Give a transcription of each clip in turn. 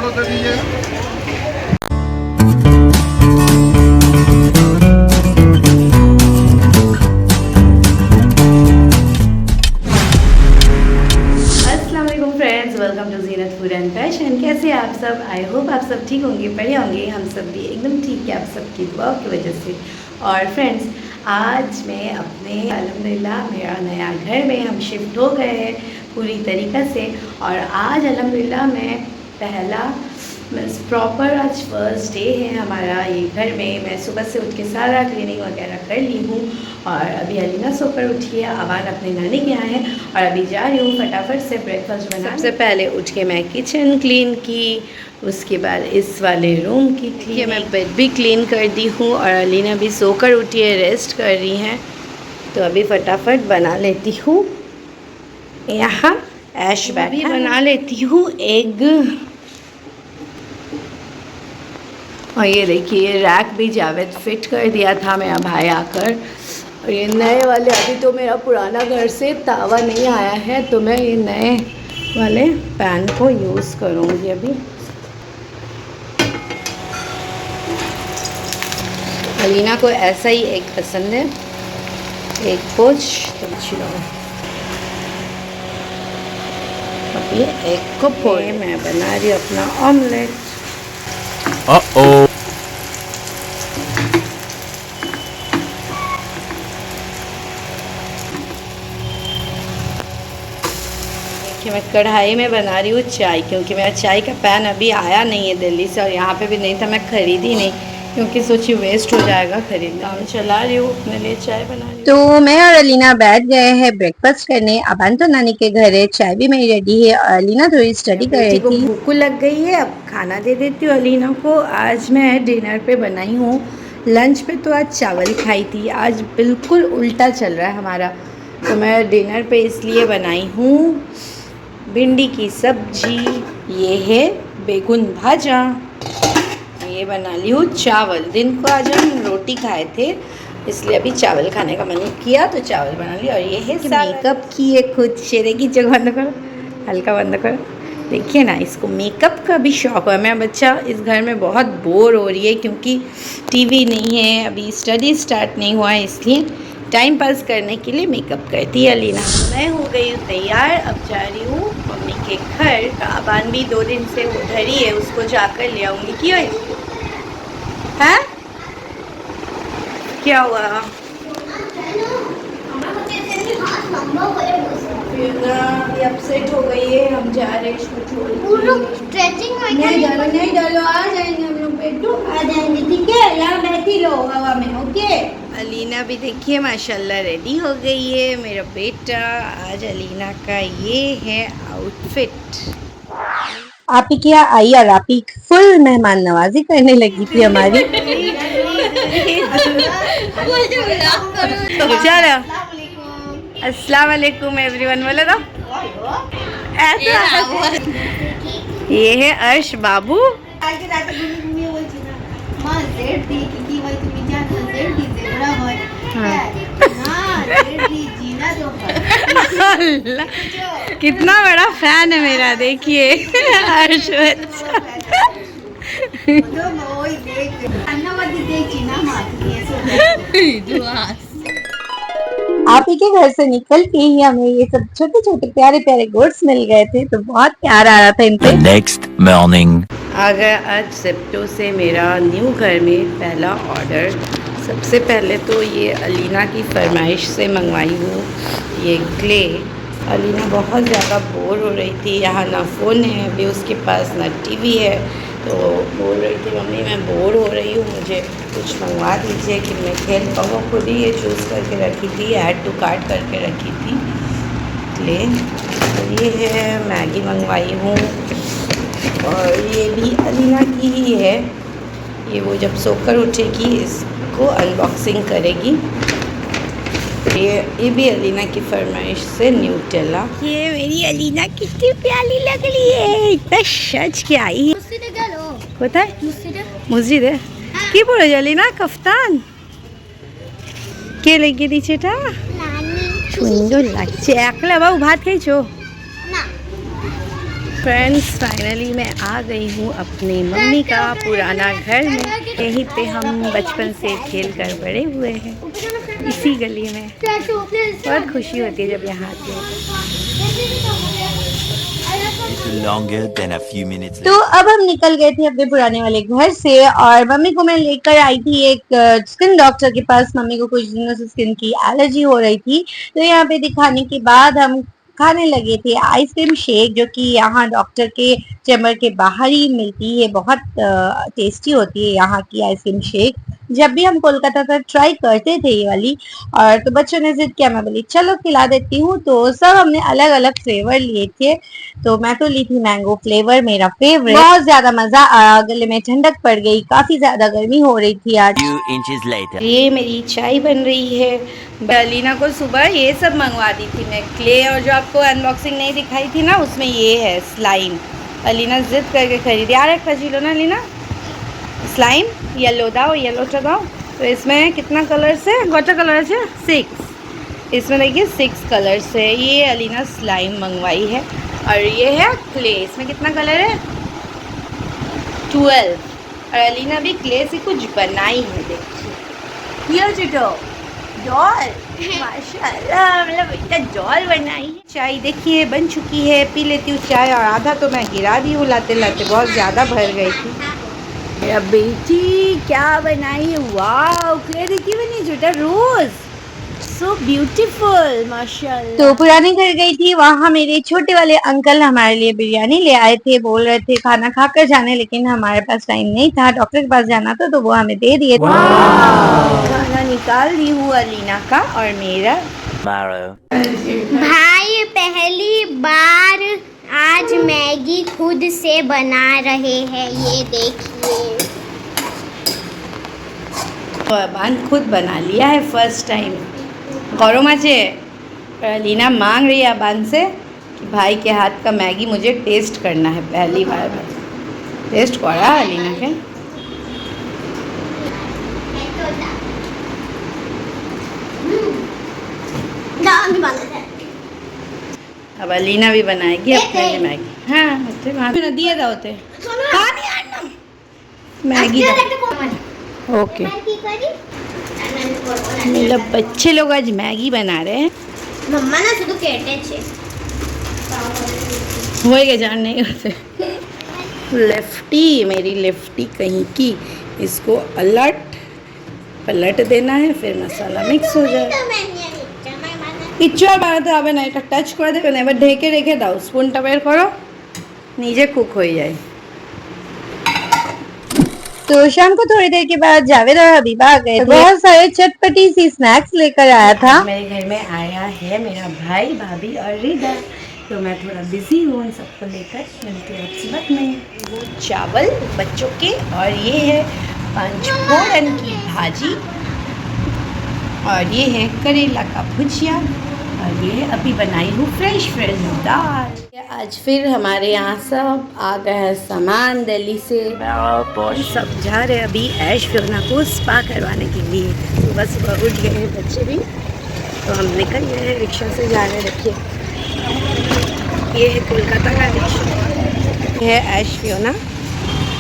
Call कर दीजिएगा। Welcome to Zeenat food and fashion. कैसे आप सब? आई होप आप सब ठीक होंगे, बढ़िया होंगे। हम सब भी एकदम ठीक है आप सबकी दुआ की वजह से। और फ्रेंड्स, आज मैं अपने अल्हम्दुलिल्लाह मेरा नया घर में हम शिफ्ट हो गए हैं पूरी तरीक़ा से। और आज अल्हम्दुलिल्लाह मैं पहला प्रॉपर आज फर्स्ट डे है हमारा ये घर में। मैं सुबह से उठ के सारा क्लीनिंग वगैरह कर ली हूँ और अभी अलीना सोकर उठी है, अवान अपने नानी के यहाँ है और अभी जा रही हूँ फटाफट से ब्रेकफास्ट बना। सबसे पहले उठ के मैं किचन क्लीन की, उसके बाद इस वाले रूम की क्लीन, मैं बेड भी क्लीन कर दी हूँ और अलीना भी सोकर उठी है, रेस्ट कर रही हैं। तो अभी फटाफट बना लेती हूँ यहाँ ऐश बैठी बना लेती हूँ एग। और ये देखिए रैक भी जावेद फिट कर दिया था मेरा भाई आकर। और ये नए वाले, अभी तो मेरा पुराना घर से तावा नहीं आया है तो मैं ये नए वाले पैन को यूज़ करूँगी अभी। अलीना को ऐसा ही एग पसंद है, एग पोच तो चलो अभी एग को पोए मैं बना रही हूँ अपना ऑमलेट। कि मैं कढ़ाई में बना रही हूँ चाय, क्योंकि मेरा चाय का पैन अभी आया नहीं है दिल्ली से और यहाँ पे भी नहीं था, मैं ख़रीदी नहीं क्योंकि सोची वेस्ट हो जाएगा खरीदना। काम चला रही हूँ अपने लिए, चाय बना रही हूँ। तो मैं और अलीना बैठ गए हैं ब्रेकफास्ट करने। अबान तो नानी के घर है, चाय भी मेरी रेडी है और अलीना थोड़ी स्टडी कर रही थी। भूख लग गई है, अब खाना दे देती हूँ अलीना को। आज मैं डिनर पे बनाई हूँ, लंच पे तो आज चावल खाई थी, आज बिल्कुल उल्टा चल रहा है हमारा। तो मैं डिनर पे इसलिए बनाई हूँ भिंडी की सब्जी, ये है बेगुन भाजा, ये बना ली हूँ चावल। दिन को आज हम रोटी खाए थे इसलिए अभी चावल खाने का मन किया तो चावल बना लिया। और ये है मेकअप की है खुद, शेरे की जगह बंद करो, हल्का बंद करो। देखिए ना, इसको मेकअप का भी शौक है। मेरा बच्चा इस घर में बहुत बोर हो रही है क्योंकि टीवी नहीं है, अभी स्टडी स्टार्ट नहीं हुआ है, इसलिए टाइम पास करने के लिए मेकअप करती है अलीना। मैं हो गई हूँ तैयार, अब जा रही हूँ मम्मी के घर। अबान भी 2 दिन से उधर ही है, उसको जाकर ले आऊँगी। क्यों है? क्या हुआ? अपसेट हो गई है, हम जा रहे हैं इसको छोड़। नहीं डालो, आ जाएंगे हम लोग, बेटू आ जाएंगे, ठीक है? यहाँ बैठी लो हवा में, ओके? अलीना भी देखिए माशाल्लाह रेडी हो गई है, मेरा बेटा। आज अलीना का ये है आउटफिट। आप ही क्या आई और आप ही फुल मेहमान नवाजी करने लगी थी हमारी। चलो अस्सलाम वालेकुम एवरीवन, बोलो तो ऐसा। ये है अर्श बाबू। कितना बड़ा फैन है मेरा, देखिए अर्श बच्चा। आप ही के घर से निकल के ही हमें ये सब छोटे छोटे प्यारे प्यारे गुड्स मिल गए थे, तो बहुत प्यार आ रहा था इन पे। नेक्स्ट मॉर्निंग आ गया आज ज़ेप्टो से मेरा न्यू घर में पहला ऑर्डर। सबसे पहले तो ये अलीना की फरमाइश से मंगवाई हूँ ये क्ले। अलीना बहुत ज़्यादा बोर हो रही थी, यहाँ ना फ़ोन है अभी उसके पास, ना टीवी है, तो बोल रही थी मम्मी मैं बोर हो रही हूँ, मुझे कुछ मंगवा दीजिए कि मैं खेल पाऊँ। खुद ही ये चूज़ करके रखी थी, ऐड टू कार्ट करके रखी थी क्ले। और ये है मैगी मंगवाई हूँ और ये भी अलीना की ही है। ये वो जब सोकर उठेगी इसको अनबॉक्सिंग करेगी। ये भी अलीना की फरमाइश से न्यूटेला। ये मेरी अलीना कितनी प्यारी लग रही है, इतना सच के आई है। কোথায় মসজিদে কি পরে যালি না কাফতান? কে লাগিয়ে দিয়েছে এটা? সুন্দর লাগছে। একলা বাবু ভাত খেয়েছো? फ्रेंड्स फाइनली मैं आ गई हूँ अपनी मम्मी का पुराना घर में। यहीं पे हम बचपन से खेल कर बड़े हुए हैं, इसी गली में। बहुत खुशी होती है जब यहाँ आती है। Longer than a few minutes तो अब हम निकल गए थे अपने पुराने वाले घर से और मम्मी को मैं लेकर आई थी एक स्किन डॉक्टर के पास। मम्मी को कुछ दिनों से स्किन की एलर्जी हो रही थी, तो यहाँ पे दिखाने के बाद हम खाने लगे थे आइसक्रीम शेक, जो कि यहाँ डॉक्टर के चैम्बर के बाहर ही मिलती है। बहुत टेस्टी होती है यहाँ की आइसक्रीम शेक। जब भी हम कोलकाता तक ट्राई करते थे ये वाली, और तो बच्चों ने जिद किया, मैं बोली चलो खिला देती हूँ। तो सब हमने अलग अलग फ्लेवर लिए थे, तो मैं तो ली थी मैंगो फ्लेवर, मेरा फेवरेट। बहुत ज्यादा मजा आया, गले में ठंडक पड़ गई, काफी ज्यादा गर्मी हो रही थी आज। few inches later. ये मेरी चाय बन रही है। अलीना को सुबह ये सब मंगवा दी थी मैं, क्ले, और जो आपको अनबॉक्सिंग नहीं दिखाई थी ना, उसमें ये है स्लाइम। अलीना जिद करके खरीदी। यार एक खजी लो ना अलीना, स्लाइम येलो दाओ, येलो चगाओ। तो इसमें कितना कलर्स है, वाटर कलर है 6। इसमें देखिए 6 कलर्स है। ये अलीना स्लाइम मंगवाई है। और ये है क्ले, इसमें कितना कलर है 12। और अलीना भी क्ले से कुछ बनाई है, देखिए ये चिटो डॉल, माशाल्लाह, मतलब इतना डॉल बनाई है। चाय देखिए बन चुकी है, पी लेती हूँ चाय। और आधा तो मैं गिरा दी हूँ लाते लाते, बहुत ज़्यादा भर गई थी। मेरा बेटी क्या बनाई है, वाह, क्ले देखिए बनी छोटा रोज, सो ब्यूटीफुल, माशाल्लाह। तो पुराने घर गई थी, वहाँ मेरे छोटे वाले अंकल हमारे लिए बिरयानी ले आए थे। बोल रहे थे खाना खाकर जाने, लेकिन हमारे पास टाइम नहीं था, डॉक्टर के पास जाना था, तो वो हमें दे दिए। खाना निकाल दी हूँ अलीना का और मेरा। Tomorrow. भाई पहली बार आज मैगी खुद से बना रहे हैं, ये देखिए। अबान खुद बना लिया है फर्स्ट टाइम। गौरव माचे अलीना मांग रही है अबान से कि भाई के हाथ का मैगी मुझे टेस्ट करना है, पहली बार टेस्ट करा अलीना के। अब अलीना भी बनाएगी अपने लिए मैगी। हाँ अच्छे वहाँ पे दिए था होते मैगी ओके। मतलब बच्चे लोग आज मैगी बना रहे हैं। मम्मा ना शुद्ध कहते छे वही के जान नहीं करते। लेफ्टी, मेरी लेफ्टी कहीं की, इसको अलट पलट देना है, फिर मसाला मिक्स हो जाए। इच्छा बानाते হবে না, এটা টাচ করে দেবেন, এবার ঢেকে রেখে দাও, স্পুনটা বের করো, নিজে কুক হয়ে যায়। तो शाम को थोड़ी देर के बाद जावेद और हबीबा आ गए थे। बहुत सारे चटपटी सी स्नैक्स लेकर आया था। मेरे घर में आया है मेरा भाई, भाभी और रिदा, तो मैं थोड़ा बिजी हूँ उन सबको लेकर। मिलती हूँ आपसे बाद में। वो चावल बच्चों के, और ये है पंचफोड़न की भाजी, और ये है करेला का भुजिया, और ये अभी बनाई हूँ फ्रेश दाल। आज फिर हमारे यहाँ सब आ गए हैं सामान दिल्ली से। सब जा रहे हैं अभी ऐश फियोना को स्पा करवाने के लिए। सुबह सुबह उठ गए हैं बच्चे भी, तो हम निकल गए हैं, रिक्शा से जा रहे हैं। देखिए ये है कोलकाता का रिक्शा, ये है ऐश फियोना,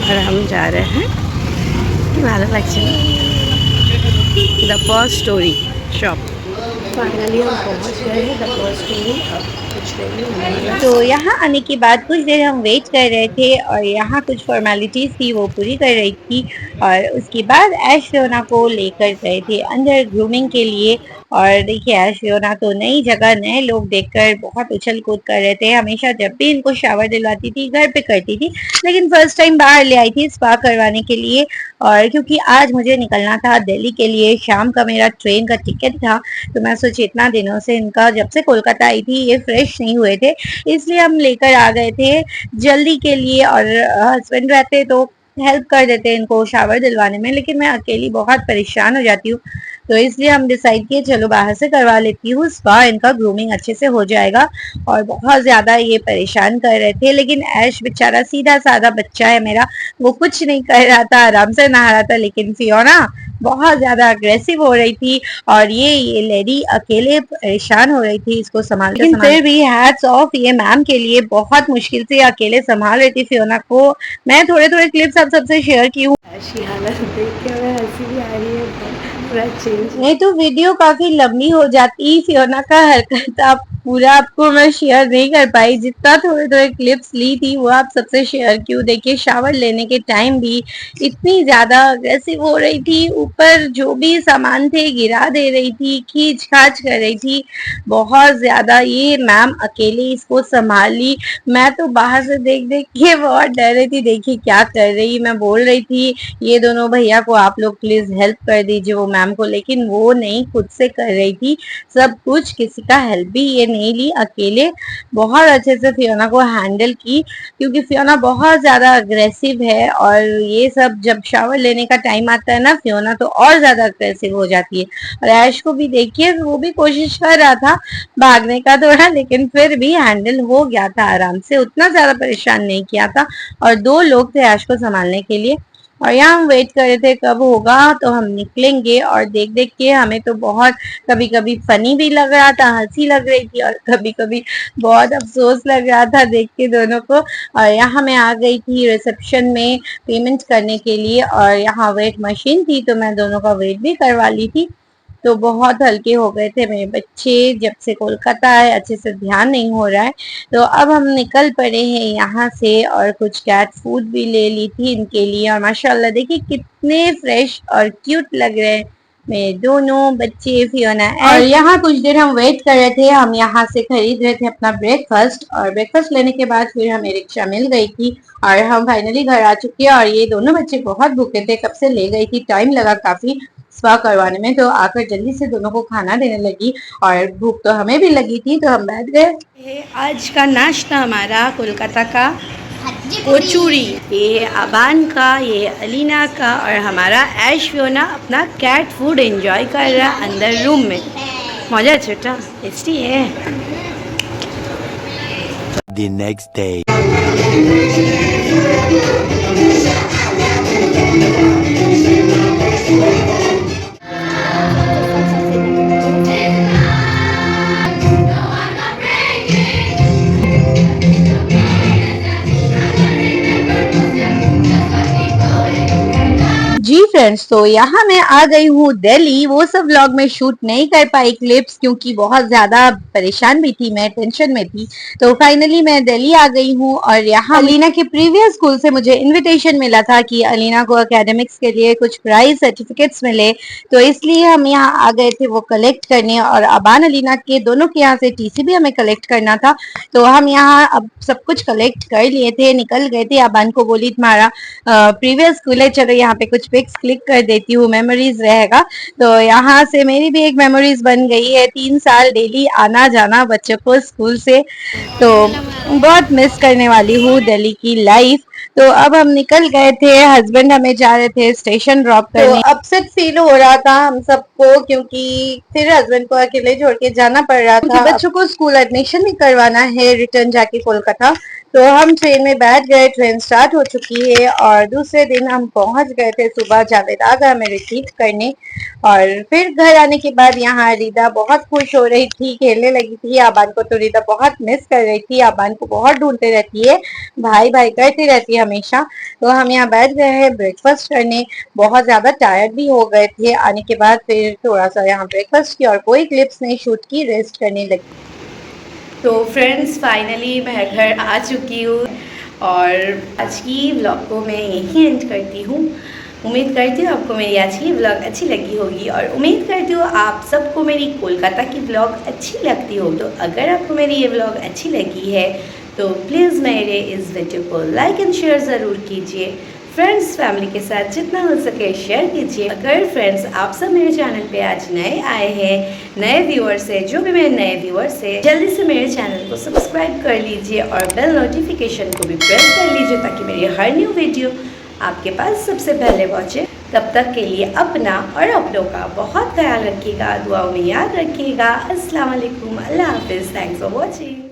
और हम जा रहे हैं भालो लगছে the first story shop. Finally हम पहुंच गए हैं द फर्स्ट स्टोरी। अब कुछ देर तो यहाँ आने के बाद कुछ देर हम वेट कर रहे थे, और यहाँ कुछ फॉर्मेलिटीज थी वो पूरी कर रही थी, और उसके बाद ऐश फियोना को लेकर गए थे अंदर ग्रूमिंग के लिए। और देखिए ऐश फियोना तो नई जगह नए लोग देखकर बहुत उछल कूद कर रहे थे। हमेशा जब भी इनको शावर दिलवाती थी घर पे करती थी, लेकिन फर्स्ट टाइम बाहर ले आई थी स्पा करवाने के लिए। और क्योंकि आज मुझे निकलना था दिल्ली के लिए, शाम का मेरा ट्रेन का टिकट था, तो मैं सोची इतना दिनों से इनका, जब से कोलकाता आई थी ये फ्रेश नहीं हुए थे, इसलिए हम लेकर आ गए थे जल्दी के लिए। और हस्बैंड रहते तो हेल्प कर देते इनको शावर दिलवाने में, लेकिन मैं अकेली बहुत परेशान हो जाती हूँ, तो इसलिए हम डिसाइड किए चलो बाहर से करवा लेती हूँ स्पा, इनका ग्रूमिंग अच्छे से हो जाएगा। और बहुत ज्यादा ये परेशान कर रहे थे, लेकिन ऐश बेचारा सीधा साधा बच्चा है मेरा, वो कुछ नहीं कर रहा था, आराम से नहा रहा था। लेकिन फियोना बहुत ज़्यादा अग्रेसिव हो रही थी और ये लेडी अकेले परेशान हो रही थी इसको संभाल, लेकिन फिर भी हैट्स ऑफ ये मैम के लिए, बहुत मुश्किल से अकेले संभाल रही थी फियोना को। मैं थोड़े थोड़े क्लिप्स आप सबसे शेयर की हूँ। ऐसी हालत देख के हमें हंसी भी आ रही है, पूरा चेंज। नहीं तो वीडियो काफी लंबी हो जाती, फियोना का हरकत आप पूरा आपको मैं शेयर नहीं कर पाई, जितना थोड़े थोड़े क्लिप्स ली थी वो आप सबसे शेयर क्यों। देखिए शावर लेने के टाइम भी इतनी ज्यादा अग्रेसिव हो रही थी, ऊपर जो भी सामान थे गिरा दे रही थी, खींच खाच कर रही थी बहुत ज्यादा। ये मैम अकेले इसको संभाल ली, मैं तो बाहर से देख देख के बहुत डर रही थी। देखिए क्या कर रही, मैं बोल रही थी ये दोनों भैया को आप लोग प्लीज हेल्प कर दीजिए वो मैम को, लेकिन वो नहीं, खुद से कर रही थी सब कुछ, किसी का हेल्प भी ये नहीं ली, अकेले बहुत अच्छे से फियोना को हैंडल की, क्योंकि फियोना बहुत ज्यादा अग्रेसिव है और ये सब जब शावर लेने का टाइम आता है ना फियोना तो और ज्यादा अग्रेसिव हो जाती है। और ऐश को भी देखिए वो भी कोशिश कर रहा था भागने का थोड़ा, लेकिन फिर भी हैंडल हो गया था आराम से, उतना ज्यादा परेशान नहीं किया था। और 2 लोग थे ऐश को संभालने के लिए और यहाँ हम वेट कर रहे थे कब होगा तो हम निकलेंगे। और देख देख के हमें तो बहुत कभी कभी फनी भी लग रहा था, हंसी लग रही थी और कभी कभी बहुत अफसोस लग रहा था देख के दोनों को। और यहाँ मैं आ गई थी रिसेप्शन में पेमेंट करने के लिए और यहाँ वेट मशीन थी तो मैं दोनों का वेट भी करवा ली थी। तो बहुत हल्के हो गए थे मेरे बच्चे, जब से कोलकाता है अच्छे से ध्यान नहीं हो रहा है। तो अब हम निकल पड़े हैं यहाँ से और कुछ कैट फूड भी ले ली थी इनके लिए। और माशाल्लाह देखिए कितने फ्रेश और क्यूट लग रहे हैं मेरे दोनों बच्चे फियोना। और यहाँ कुछ देर हम वेट कर रहे थे, हम यहाँ से खरीद रहे थे अपना ब्रेकफास्ट और ब्रेकफास्ट लेने के बाद फिर हमें रिक्शा मिल गई थी और हम फाइनली घर आ चुके हैं। और ये दोनों बच्चे बहुत भूखे थे, कब से ले गई थी, टाइम लगा काफी स्पा करवाने में, तो आकर जल्दी से दोनों को खाना देने लगी और भूख तो हमें भी लगी थी तो हम बैठ गए। आज का नाश्ता हमारा कोलकाता का कोचूरी, ये अबान का, ये अलीना का और हमारा ऐश फियोना अपना कैट फूड एंजॉय कर रहा है अंदर रूम में। मजा छोटा टेस्टी है। The next day. जी फ्रेंड्स, तो यहाँ मैं आ गई हूँ दिल्ली। वो सब व्लॉग में शूट नहीं कर पाई क्लिप्स क्योंकि बहुत ज्यादा परेशान भी थी मैं, टेंशन में थी। तो फाइनली मैं दिल्ली आ गई हूँ और यहाँ अलीना के प्रीवियस स्कूल से मुझे इनविटेशन मिला था कि अलीना को एकेडमिक्स के लिए कुछ प्राइज सर्टिफिकेट्स मिले, तो इसलिए हम यहाँ आ गए थे वो कलेक्ट करने। और अबान अलीना के दोनों के यहाँ से टीसी भी हमें कलेक्ट करना था, तो हम यहाँ अब सब कुछ कलेक्ट कर लिए थे, निकल गए थे। अबान को बोली तुम्हारा प्रीवियस स्कूल है, चलो यहाँ पे कुछ पिक्स क्लिक कर देती हूँ, मेमोरीज रहेगा। तो यहाँ से मेरी भी एक मेमोरीज बन गई है, 3 साल डेली आना जाना बच्चों को स्कूल से, तो बहुत मिस करने वाली हूँ दिल्ली की लाइफ। तो अब हम निकल गए थे, हस्बैंड हमें जा रहे थे स्टेशन ड्रॉप करने। तो अपसेट फील हो रहा था हम सबको क्योंकि फिर हस्बैंड को अकेले छोड़ के जाना पड़ रहा था, बच्चों को स्कूल एडमिशन भी करवाना है रिटर्न जाके कोलकाता। तो हम ट्रेन में बैठ गए, ट्रेन स्टार्ट हो चुकी है और दूसरे दिन हम पहुंच गए थे सुबह जावेद आगा हमें रिसीव करने। और फिर घर आने के बाद यहाँ रिदा बहुत खुश हो रही थी, खेलने लगी थी। आबान को तो रिदा बहुत मिस कर रही थी, आबान को बहुत ढूंढते रहती है, भाई भाई करती रहती है हमेशा। तो हम यहाँ बैठ गए हैं ब्रेकफास्ट करने, बहुत ज्यादा टायर्ड भी हो गए थे आने के बाद। फिर थोड़ा सा यहाँ ब्रेकफास्ट किया और कोई क्लिप्स नहीं शूट की, रेस्ट करने लगी। तो फ्रेंड्स फाइनली मैं घर आ चुकी हूँ और आज की व्लॉग को मैं यहीं एंड करती हूँ। उम्मीद करती हूँ आपको मेरी आज की व्लॉग अच्छी लगी होगी और उम्मीद करती हूँ आप सबको मेरी कोलकाता की व्लॉग अच्छी लगती हो। तो अगर आपको मेरी ये व्लॉग अच्छी लगी है तो प्लीज़ मेरे इस वीडियो को लाइक एंड शेयर ज़रूर कीजिए, फ्रेंड्स फैमिली के साथ जितना हो सके शेयर कीजिए। अगर फ्रेंड्स आप सब मेरे चैनल पे आज नए आए हैं, नए व्यूअर्स हैं, जो भी मेरे नए व्यूअर्स हैं, जल्दी से मेरे चैनल को सब्सक्राइब कर लीजिए और बेल नोटिफिकेशन को भी प्रेस कर लीजिए ताकि मेरी हर न्यू वीडियो आपके पास सबसे पहले पहुँचे। तब तक के लिए अपना और अपनों का बहुत ख्याल रखिएगा, दुआओं में याद रखिएगा। अस्सलाम वालेकुम, अल्लाह हाफिज़, थैंक्स फॉर वॉचिंग।